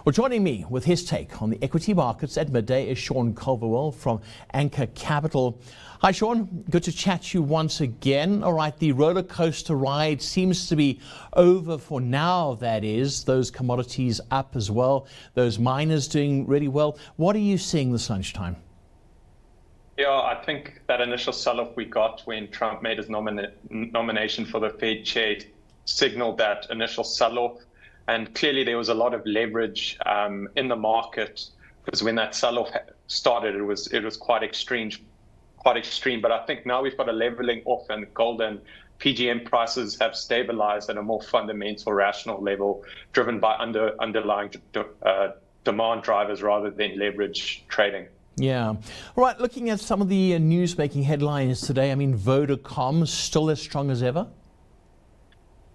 Well, joining me with his take on the equity markets at midday is Sean Culverwell from Anchor Capital. Hi, Sean. Good to chat to you once again. All right, the roller coaster ride seems to be over for now, that is. Those commodities up as well. Those miners doing really well. What are you seeing this lunchtime? Yeah, I think that initial sell-off we got when Trump made his nomination for the Fed chair signaled that initial sell-off. And clearly there was a lot of leverage in the market, because when that sell-off started, it was quite extreme. But I think now we've got a leveling off, and gold and PGM prices have stabilized at a more fundamental, rational level, driven by underlying demand drivers rather than leverage trading. Yeah. All right, looking at some of the news-making headlines today, I mean, Vodacom still as strong as ever?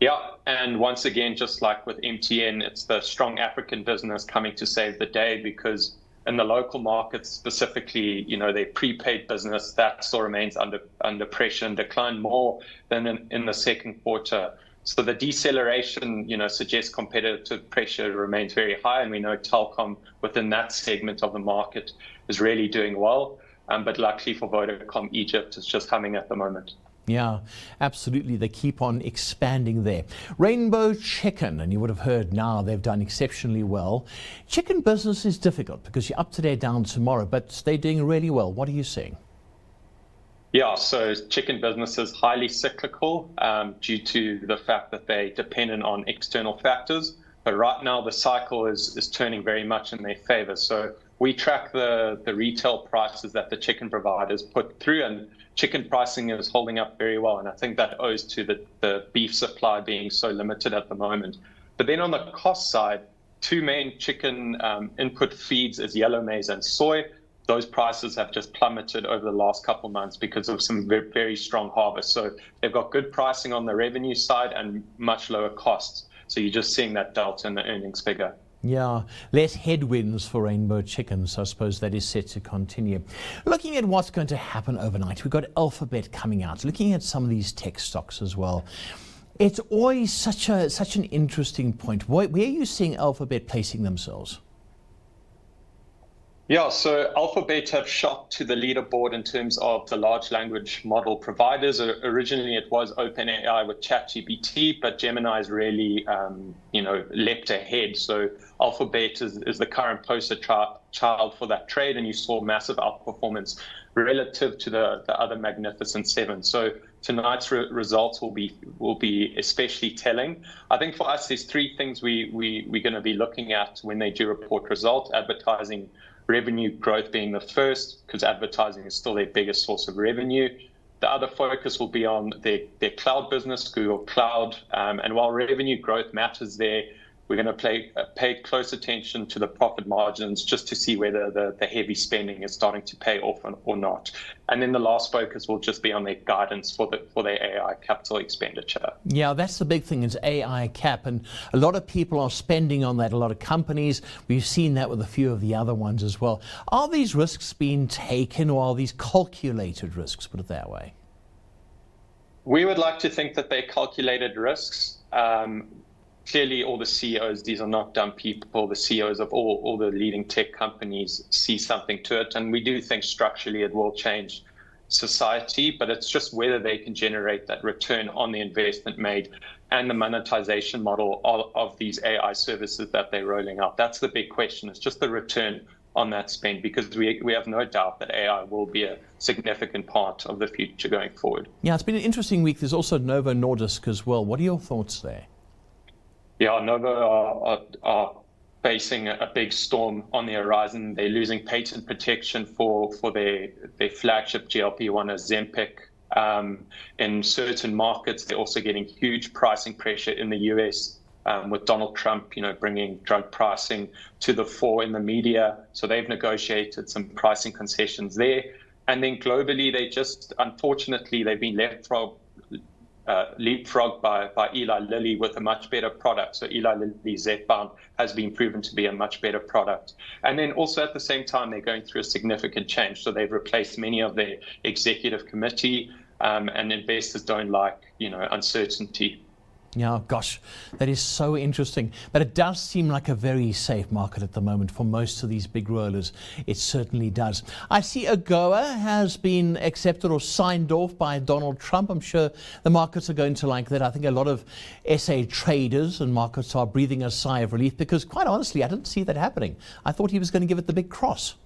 Yeah, and once again, just like with MTN, it's the strong African business coming to save the day, because in the local markets specifically, their prepaid business, that still remains under pressure and declined more than in the second quarter. So the deceleration, suggests competitive pressure remains very high, and we know telecom within that segment of the market is really doing well. But luckily for Vodacom, Egypt is just humming at the moment. Yeah, absolutely. They keep on expanding there. Rainbow Chicken, and you would have heard now they've done exceptionally well. Chicken business is difficult because you're up today, down tomorrow, but they're doing really well. What are you seeing? Yeah, so chicken business is highly cyclical due to the fact that they're dependent on external factors. But right now the cycle is turning very much in their favor. So we track the retail prices that the chicken providers put through, and chicken pricing is holding up very well. And I think that owes to the beef supply being so limited at the moment. But then on the cost side, two main chicken input feeds is yellow maize and soy. Those prices have just plummeted over the last couple of months because of some very strong harvest. So they've got good pricing on the revenue side and much lower costs. So you're just seeing that delta in the earnings figure. Yeah, less headwinds for Rainbow Chicken, so I suppose that is set to continue. Looking at what's going to happen overnight, we've got Alphabet coming out, looking at some of these tech stocks as well. It's always such an interesting point. Where are you seeing Alphabet placing themselves? Yeah, so Alphabet have shot to the leaderboard in terms of the large language model providers. Originally, it was OpenAI with ChatGPT, but Gemini's really, leapt ahead. So Alphabet is the current poster child for that trade, and you saw massive outperformance relative to the other Magnificent Seven. So tonight's results will be especially telling. I think for us, there's three things we're going to be looking at when they do report results: advertising revenue growth being the first, because advertising is still their biggest source of revenue. The other focus will be on their cloud business, Google Cloud. And while revenue growth matters there, we're going to pay close attention to the profit margins just to see whether the heavy spending is starting to pay off or not. And then the last focus will just be on their guidance for their AI capital expenditure. Yeah, that's the big thing, is AI cap. And a lot of people are spending on that, a lot of companies. We've seen that with a few of the other ones as well. Are these risks being taken, or are these calculated risks, put it that way? We would like to think that they're calculated risks. Clearly, all the CEOs, these are not dumb people. The CEOs of all the leading tech companies see something to it. And we do think structurally it will change society, but it's just whether they can generate that return on the investment made and the monetization model of these AI services that they're rolling out. That's the big question. It's just the return on that spend, because we have no doubt that AI will be a significant part of the future going forward. Yeah, it's been an interesting week. There's also Novo Nordisk as well. What are your thoughts there? Yeah, Novo are facing a big storm on the horizon. They're losing patent protection for their flagship GLP-1 Ozempic. In certain markets, they're also getting huge pricing pressure in the US with Donald Trump, bringing drug pricing to the fore in the media. So they've negotiated some pricing concessions there. And then globally, unfortunately, they've been leapfrogged by Eli Lilly with a much better product. So Eli Lilly Zepbound has been proven to be a much better product. And then also at the same time, they're going through a significant change. So they've replaced many of their executive committee, and investors don't like, uncertainty. Yeah, gosh, that is so interesting. But it does seem like a very safe market at the moment for most of these big rollers. It certainly does. I see AGOA has been accepted or signed off by Donald Trump. I'm sure the markets are going to like that. I think a lot of SA traders and markets are breathing a sigh of relief because, quite honestly, I didn't see that happening. I thought he was going to give it the big cross.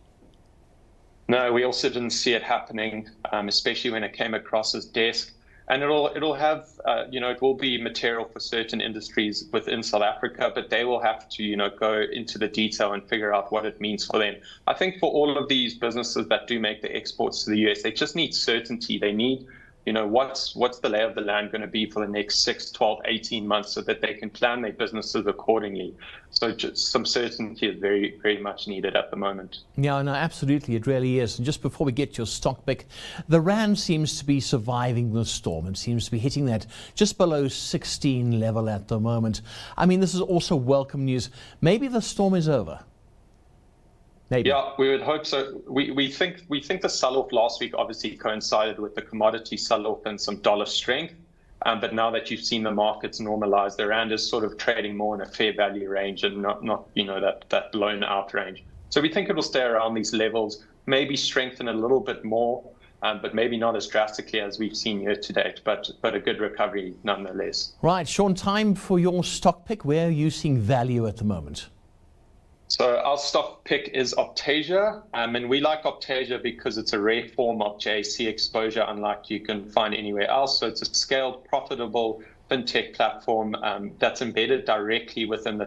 No, we also didn't see it happening, especially when it came across his desk. And it'll have, it will be material for certain industries within South Africa, but they will have to, go into the detail and figure out what it means for them. I think for all of these businesses that do make the exports to the US, they just need certainty. They need, what's the lay of the land going to be for the next 6, 12, 18 months so that they can plan their businesses accordingly. So just some certainty is very, very much needed at the moment. Yeah, no, absolutely. It really is. And just before we get to your stock pick, the Rand seems to be surviving the storm and seems to be hitting that just below 16 level at the moment. I mean, this is also welcome news. Maybe the storm is over. Maybe. Yeah, we would hope so. We think the sell-off last week obviously coincided with the commodity sell-off and some dollar strength. But now that you've seen the markets normalize, the Rand is sort of trading more in a fair value range and not that blown out range. So we think it will stay around these levels, maybe strengthen a little bit more, but maybe not as drastically as we've seen year to date, but a good recovery nonetheless. Right, Sean, time for your stock pick. Where are you seeing value at the moment? So our stock pick is Optasia, and we like Optasia because it's a rare form of JSE exposure, unlike you can find anywhere else. So it's a scaled, profitable fintech platform that's embedded directly within the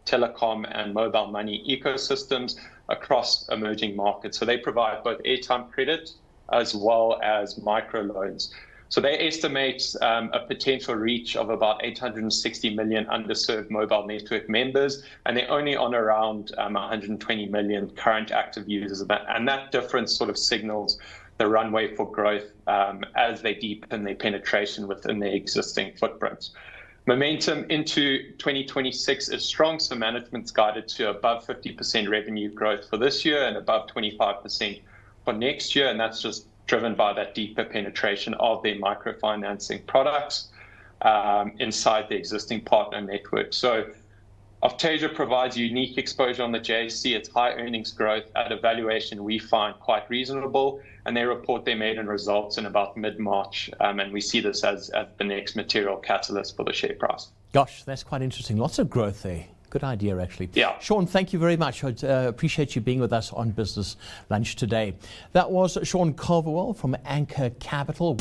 telecom and mobile money ecosystems across emerging markets. So they provide both airtime credit as well as microloans. So they estimate a potential reach of about 860 million underserved mobile network members, and they're only on around 120 million current active users. And that difference sort of signals the runway for growth as they deepen their penetration within their existing footprints. Momentum into 2026 is strong, so management's guided to above 50% revenue growth for this year and above 25% for next year, and that's just driven by that deeper penetration of their microfinancing products inside the existing partner network. So Optasia provides unique exposure on the JSE. It's high earnings growth at a valuation we find quite reasonable, and they report their maiden results in about mid-March, and we see this as the next material catalyst for the share price. Gosh, that's quite interesting. Lots of growth there. Good idea, actually. Yeah. Sean, thank you very much. I appreciate you being with us on Business Lunch today. That was Sean Culverwell from Anchor Capital.